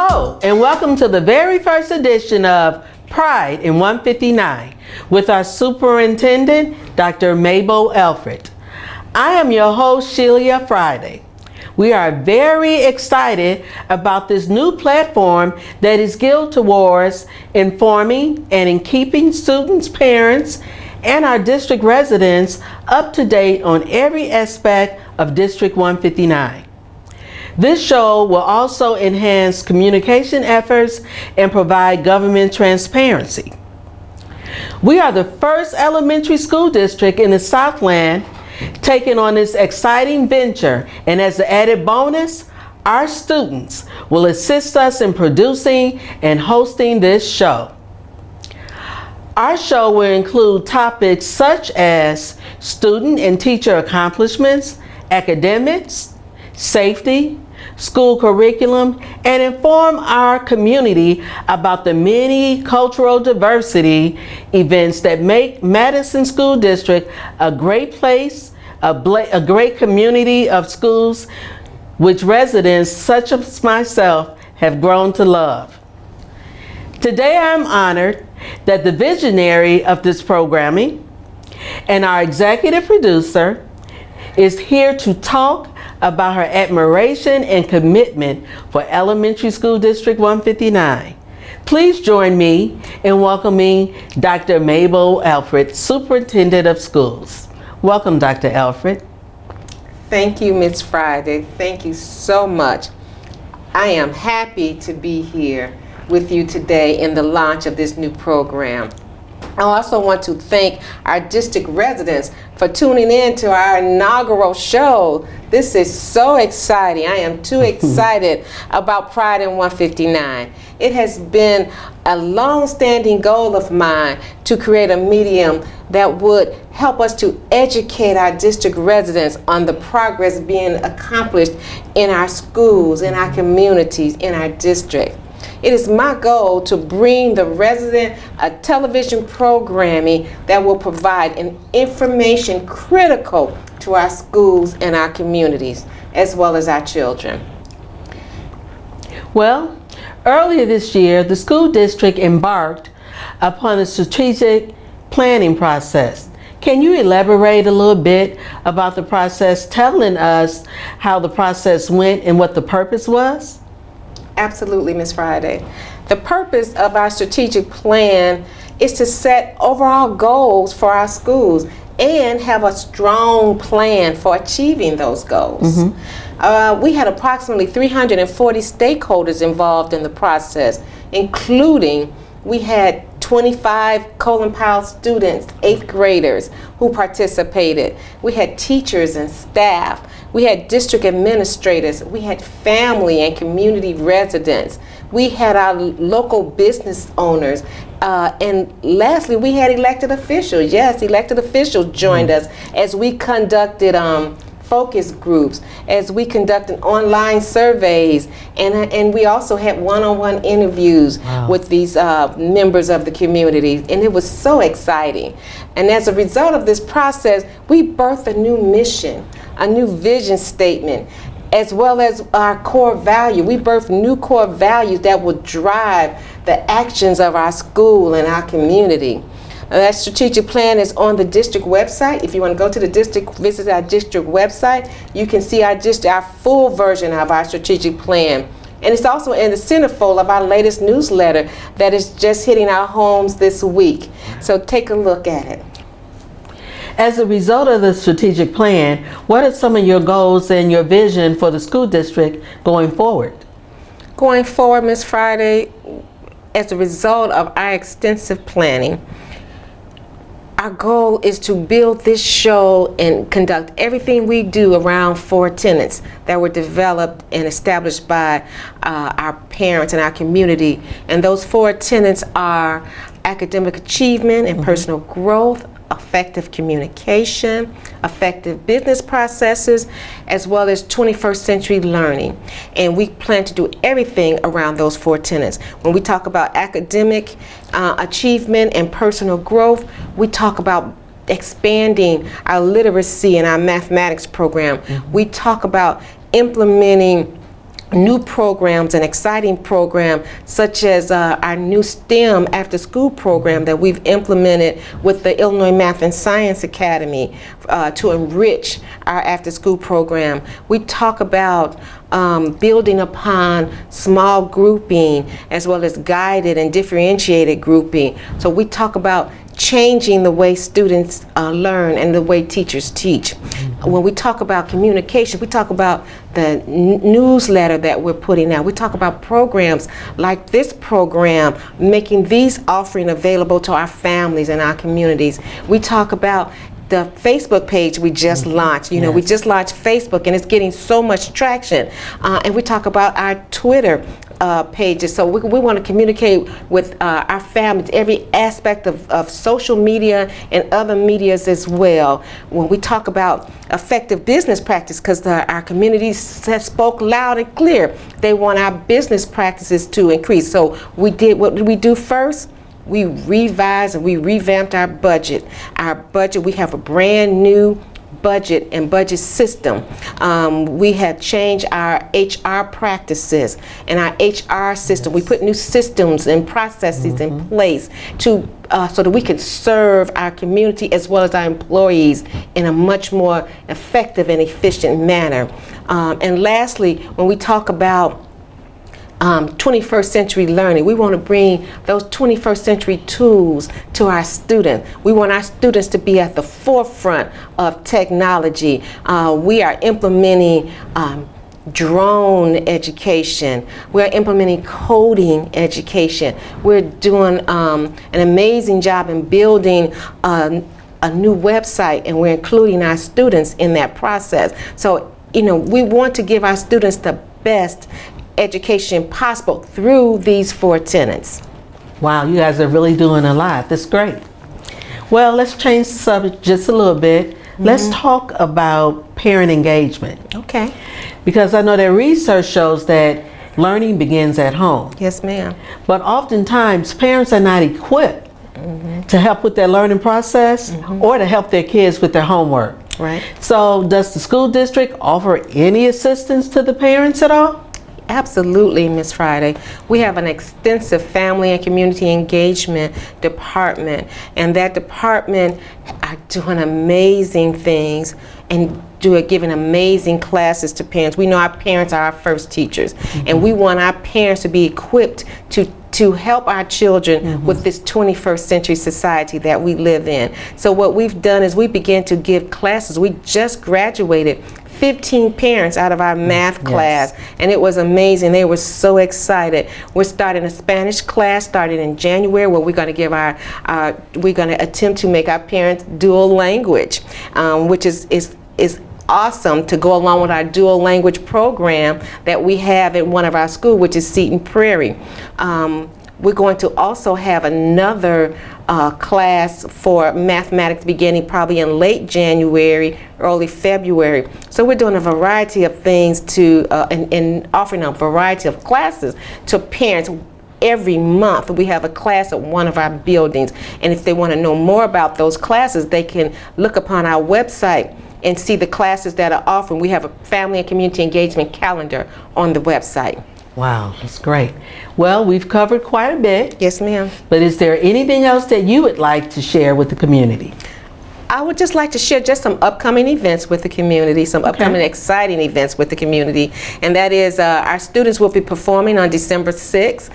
Hello, and welcome to the very first edition of Pride in 159 with our superintendent, Dr. Mabel Alfred. I am your host, Shelia Friday. We are very excited about this new platform that is geared towards informing and in keeping students, parents, and our district residents up to date on every aspect of District 159. This show will also enhance communication efforts and provide government transparency. We are the first elementary school district in the Southland taking on this exciting venture, and as an added bonus, our students will assist us in producing and hosting this show. Our show will include topics such as student and teacher accomplishments, academics, safety, school curriculum, and inform our community about the many cultural diversity events that make Madison School District a great place, a great community of schools which residents such as myself have grown to love. Today I'm honored that the visionary of this programming and our executive producer is here to talk about her admiration and commitment for Elementary School District 159. Please join me in welcoming Dr. Mabel Alfred, Superintendent of Schools. Welcome, Dr. Alfred. Thank you, Ms. Friday. Thank you so much. I am happy to be here with you today in the launch of this new program. I also want to thank our district residents for tuning in to our inaugural show. This is so exciting. I am too excited about Pride in 159. It has been a long-standing goal of mine to create a medium that would help us to educate our district residents on the progress being accomplished in our schools, in our communities, in our district. It is my goal to bring the resident a television programming that will provide an information critical to our schools and our communities, as well as our children. Well, earlier this year, the school district embarked upon a strategic planning process. Can you elaborate a little bit about the process, telling us how the process went and what the purpose was? Absolutely, Ms. Friday. The purpose of our strategic plan is to set overall goals for our schools and have a strong plan for achieving those goals. We had approximately 340 stakeholders involved in the process, including we had 25 Colin Powell students, 8th graders, who participated. We had teachers and staff. We had district administrators. We had family and community residents. We had our local business owners. And lastly, we had elected officials. Yes, elected officials joined us as we conducted focus groups, as we conducted online surveys, and we also had one-on-one interviews with these members of the community, and it was so exciting. And as a result of this process, we birthed a new mission, a new vision statement, as well as our core value. We birthed new core values that will drive the actions of our school and our community. That strategic plan is on the district website. If you want to go to the district, visit our district website, you can see our full version of our strategic plan. And it's also in the centerfold of our latest newsletter that is just hitting our homes this week. So take a look at it. As a result of the strategic plan, what are some of your goals and your vision for the school district going forward? Going forward, Ms. Friday, as a result of our extensive planning, our goal is to build this show and conduct everything we do around 4 tenets that were developed and established by our parents and our community. And those 4 tenets are academic achievement and personal growth, effective communication, effective business processes, as well as 21st century learning. And we plan to do everything around those 4 tenets. When we talk about academic achievement and personal growth, we talk about expanding our literacy and our mathematics program. We talk about implementing new programs, an exciting program such as our new STEM after school program that we've implemented with the Illinois Math and Science Academy to enrich our after school program. We talk about building upon small grouping as well as guided and differentiated grouping. So we talk about changing the way students learn and the way teachers teach. When we talk about communication, we talk about the newsletter that we're putting out. We talk about programs like this program, making these offerings available to our families and our communities. We talk about the Facebook page we just launched. You know, we just launched Facebook and it's getting so much traction. And we talk about our Twitter pages. So we want to communicate with our families, every aspect of social media and other medias as well. When we talk about effective business practice, because our community spoke loud and clear, they want our business practices to increase. So what did we do first? We revised and we revamped our budget. We have a brand new budget and budget system. We have changed our HR practices and our HR system. We put new systems and processes in place to so that we can serve our community as well as our employees in a much more effective and efficient manner. And lastly, when we talk about 21st century learning, we want to bring those 21st century tools to our students. We want our students to be at the forefront of technology. We are implementing drone education. We're implementing coding education. We're doing an amazing job in building a new website, and we're including our students in that process. So, you know, we want to give our students the best education possible through these 4 tenets. Wow, you guys are really doing a lot. That's great. Well, let's change the subject just a little bit. Let's talk about parent engagement. Okay. Because I know that research shows that learning begins at home. Yes, ma'am. But oftentimes parents are not equipped to help with their learning process or to help their kids with their homework. Right. So does the school district offer any assistance to the parents at all? Absolutely, Ms. Friday. We have an extensive family and community engagement department, and that department are doing amazing things and giving amazing classes to parents. We know our parents are our first teachers, and we want our parents to be equipped to help our children with this 21st century society that we live in. So what we've done is we began to give classes. We just graduated 15 parents out of our math class, and it was amazing. They were so excited. We're starting a Spanish class starting in January, where we're going to give we're going to attempt to make our parents dual language, which is awesome to go along with our dual language program that we have at one of our schools, which is Seton Prairie. We're going to also have another class for mathematics beginning probably in late January, early February. So we're doing a variety of things and offering a variety of classes to parents. Every month we have a class at one of our buildings, and if they want to know more about those classes, they can look upon our website and see the classes that are offered. We have a family and community engagement calendar on the website. Wow, that's great. Well, we've covered quite a bit. Yes, ma'am. But is there anything else that you would like to share with the community? I would just like to share just some upcoming events with the community, some upcoming exciting events with the community, and that is our students will be performing on December 6th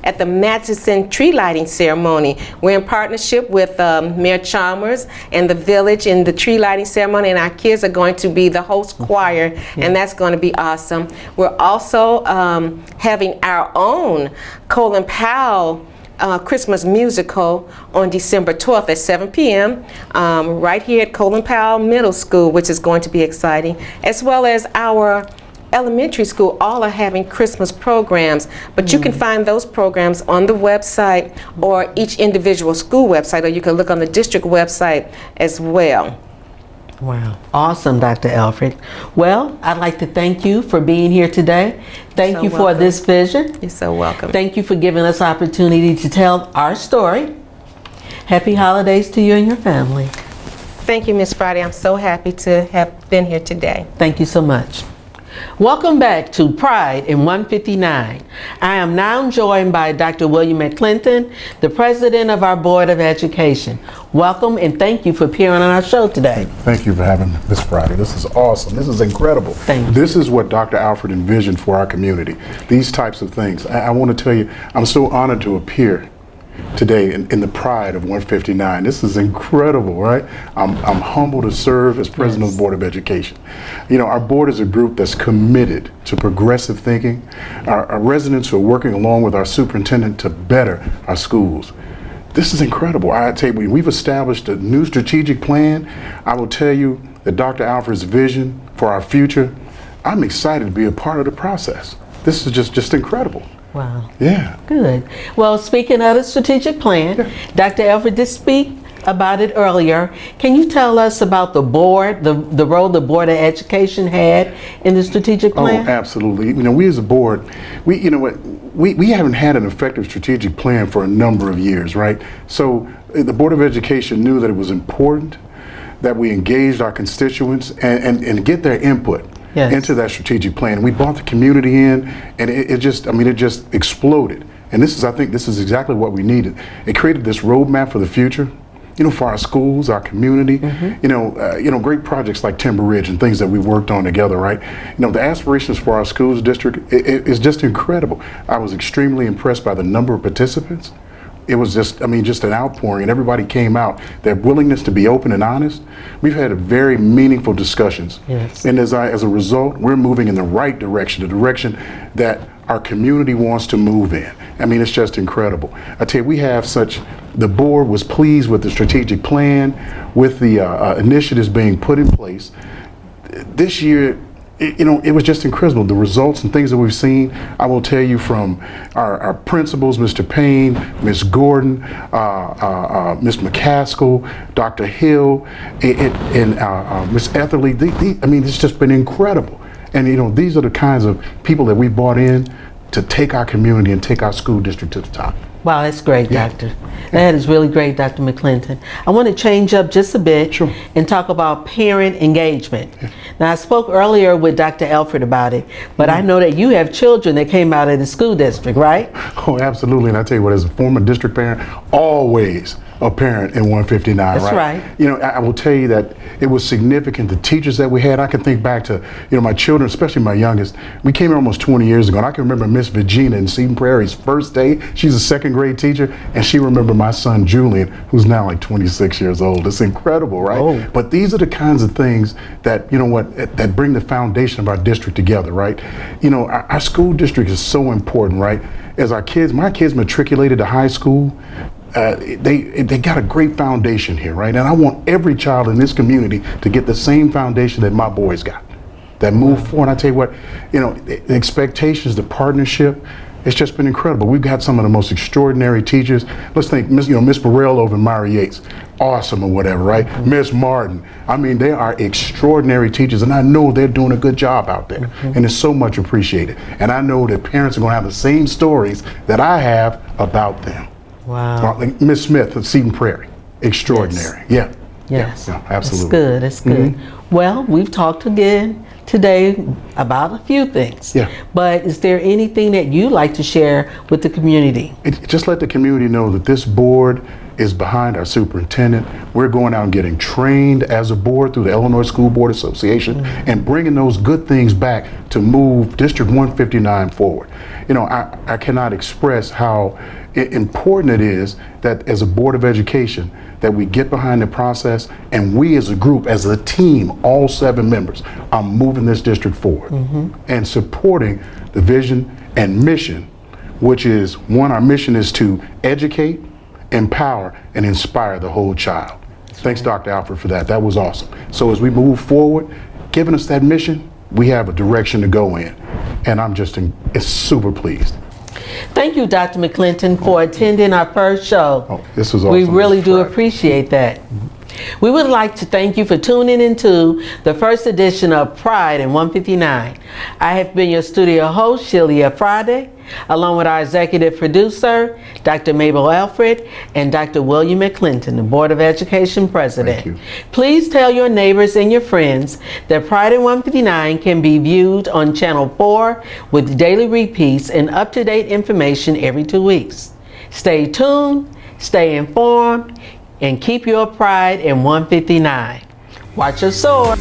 at the Matchison Tree Lighting Ceremony. We're in partnership with Mayor Chalmers and the village in the tree lighting ceremony, and our kids are going to be the host choir, and that's going to be awesome. We're also having our own Colin Powell Christmas musical on December 12th at 7 p.m. Right here at Colin Powell Middle School, which is going to be exciting, as well as our elementary school. All are having Christmas programs, but you can find those programs on the website or each individual school website, or you can look on the district website as well. Wow. Awesome, Dr. Elfreth. Well, I'd like to thank you for being here today. Thank you for this vision. You're so welcome. Thank you for giving us opportunity to tell our story. Happy holidays to you and your family. Thank you, Ms. Friday. I'm so happy to have been here today. Thank you so much. Welcome back to Pride in 159. I am now joined by Dr. William McClinton, the president of our Board of Education. Welcome and thank you for appearing on our show today. Thank you for having me this Friday. This is awesome. This is incredible. Thank you. This is what Dr. Alfred envisioned for our community. These types of things. I want to tell you, I'm so honored to appear today in the Pride of 159. This is incredible, right? I'm humbled to serve as president of the Board of Education. You know, our board is a group that's committed to progressive thinking. Our residents are working along with our superintendent to better our schools. This is incredible. I tell you, we've established a new strategic plan. I will tell you that Dr. Alfred's vision for our future, I'm excited to be a part of the process. This is just incredible. Wow. Yeah. Good. Well, speaking of the strategic plan, Dr. Alfred did speak about it earlier. Can you tell us about the board, the role the Board of Education had in the strategic plan? Oh, absolutely. You know, we as a board, we haven't had an effective strategic plan for a number of years, right? So the Board of Education knew that it was important that we engaged our constituents and get their input. Yes. Into that strategic plan. We brought the community in, and it just exploded. And I think this is exactly what we needed. It created this roadmap for the future, you know, for our schools, our community. Mm-hmm. Great projects like Timber Ridge and things that we worked on together, right? You know, the aspirations for our schools district is just incredible. I was extremely impressed by the number of participants. It was just an outpouring, and everybody came out. Their willingness to be open and honest. We've had very meaningful discussions. Yes. And as a result, we're moving in the right direction, the direction that our community wants to move in. I mean, it's just incredible. I tell you, the board was pleased with the strategic plan, with the initiatives being put in place. This year, it was just incredible. The results and things that we've seen, I will tell you, from our principals, Mr. Payne, Ms. Gordon, Ms. McCaskill, Dr. Hill, and Ms. Etherly. It's just been incredible. And these are the kinds of people that we brought in to take our community and take our school district to the top. Wow, that's great, Doctor. That is really great, Dr. McClinton. I want to change up just a bit and talk about parent engagement. Yeah. Now, I spoke earlier with Dr. Alfred about it, but I know that you have children that came out of the school district, right? Oh, absolutely. And I tell you what, as a former district parent, always a parent in 159, That's right. You know, I will tell you that it was significant. The teachers that we had, I can think back to, my children, especially my youngest. We came here almost 20 years ago, and I can remember Miss Virginia in Seton Prairie's first day. She's a second grade teacher, and she remembered my son Julian, who's now like 26 years old. It's incredible, right? Oh. But these are the kinds of things that, that bring the foundation of our district together, right? Our school district is so important, right? As my kids matriculated to high school, they got a great foundation here, right? And I want every child in this community to get the same foundation that my boys got, that move forward. I tell you what, the expectations, the partnership, it's just been incredible. We've got some of the most extraordinary teachers. Let's think, Miss Burrell over in Myra Yates, awesome or whatever, right? Miss Martin. They are extraordinary teachers, and I know they're doing a good job out there, and it's so much appreciated. And I know that parents are going to have the same stories that I have about them. Wow. Miss Smith of Seton Prairie, extraordinary. Yes. Yeah. Yes. Yeah, absolutely. That's good. Mm-hmm. Well, we've talked again today about a few things. Yeah. But is there anything that you'd like to share with the community? Just let the community know that this board is behind our superintendent. We're going out and getting trained as a board through the Illinois School Board Association and bringing those good things back to move District 159 forward. I cannot express how important it is that as a Board of Education that we get behind the process, and we as a group, as a team, all 7 members, are moving this district forward and supporting the vision and mission, which is, our mission is to educate, empower, and inspire the whole child. Thanks, Dr. Alfred, for that. That was awesome. So as we move forward, giving us that mission, we have a direction to go in, and I'm just super pleased. Thank you, Dr. McClinton, for attending our first show. Oh, this was awesome. We really do appreciate that. We would like to thank you for tuning into the first edition of Pride in 159. I have been your studio host, Shelia Friday. along with our executive producer, Dr. Mabel Alfred, and Dr. William McClinton, the Board of Education President. Thank you. Please tell your neighbors and your friends that Pride in 159 can be viewed on Channel 4 with daily repeats and up-to-date information every 2 weeks. Stay tuned, stay informed, and keep your pride in 159. Watch your sword.